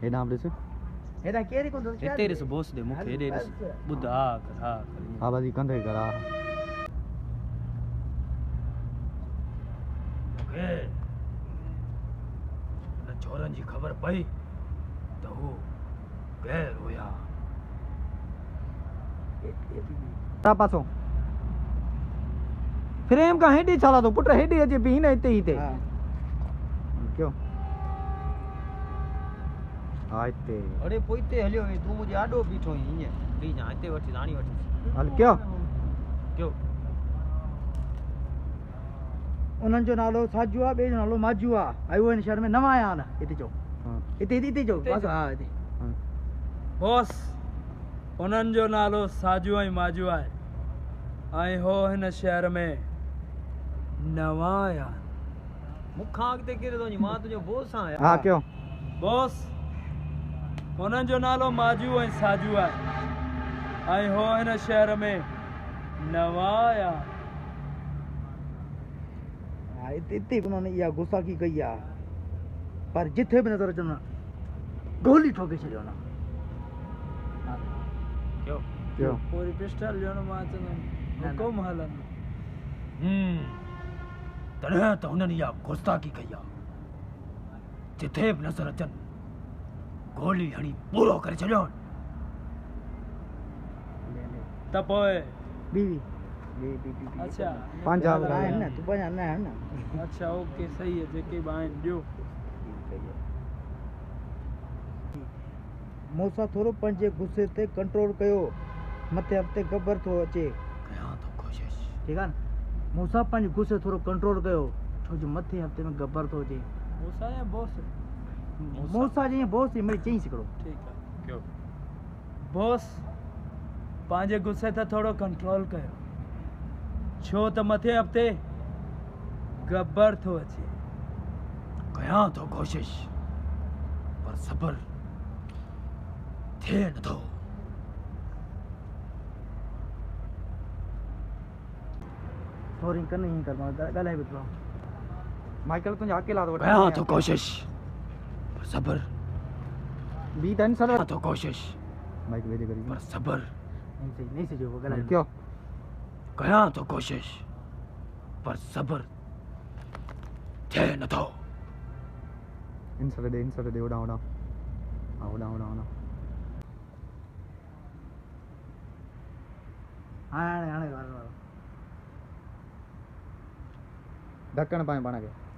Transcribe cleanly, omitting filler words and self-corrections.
हे नाम ॾिस हेॾा केरी को हिते ॾिस बोस दे मूंखे हेॾे ॾिस ॿुध हा कर हा बाजी कंधे कर हा मूंखे न छोरनि जी ख़बर पई त हू केर हुया ता पासो फ्रेम का हेडी चला तो पुट हेडी अजे भी न इते हिते क्यों आते अरे पोइते हलियो वे तू मुझे आडो बीठो ही बी जा इते वठी राणी वठी हल क्यों क्यों उन्हनि जो नालो साजू आहे ॿिए जो नालो माजू आहे आयो हिन शहर में नवां आया आहिनि हिते चओ हिते चओ बस हा हिते बॉस उन्हनि जो नालो साजू ऐं माजू आहे ऐं हो हिन शहर में नवां आया मुखां अॻिते केरु थो वञे मां तुंहिंजो बोस आहियां हा क्यों बॉस उन्हनि जो नालो माजू ऐं साजू आहे ऐं हो हिन शहर में नवां आया हाँ इतनी उन्होंने यह गुस्सा की गई है पर जिथे भी नजर अचना गोली ठोके छो ना क्यों पूरी पिस्टल जो मां चंदम हुकुम हलन तॾहिं त हुननि इहा गुस्ताखी कई आहे जिथे बि नज़र अचनि गोली हणी पूरो करे छॾियो त पोइ बीवी अच्छा पंजा है ना तू पंजा ना है ना अच्छा ओके सही है जेके बाइन ॾियो मूंसां थोरो पंहिंजे गुस्से ते कंट्रोल कयो मथे हफ़्ते गबर थो अचे कयां थो कोशिश ठीकु आहे न मूंसां पंहिंजे गुस्से थोरो कंट्रोल कयो छो जो मथे हफ़्ते में गबर थो अचे मूंसां या बॉस मूंसां जीअं बॉस जी मिड़ी चई सघो ठीकु आहे क्यों बॉस पंहिंजे गुस्से ते थोरो कंट्रोल कयो छो त मथे हफ़्ते गब्बर थो अचे कयां थो कोशिश पर सब्र थिए नथो सॉरी कर नहीं कर मां ॻाल्हाए बि थो माइकल तुंहिंजा अकेला थो कयां थो कोशिश पर सब्र बी तन सर कयां थो कोशिश माइक भेजे करी पर सब्र नहीं सही वो ॻाल्हाए क्यों कयां थो कोशिश पर सब्र थिए नथो इंसर दे उड़ा उड़ा हाँ उड़ा उड़ा उड़ा हाणे ढक्कन पाए पाण खे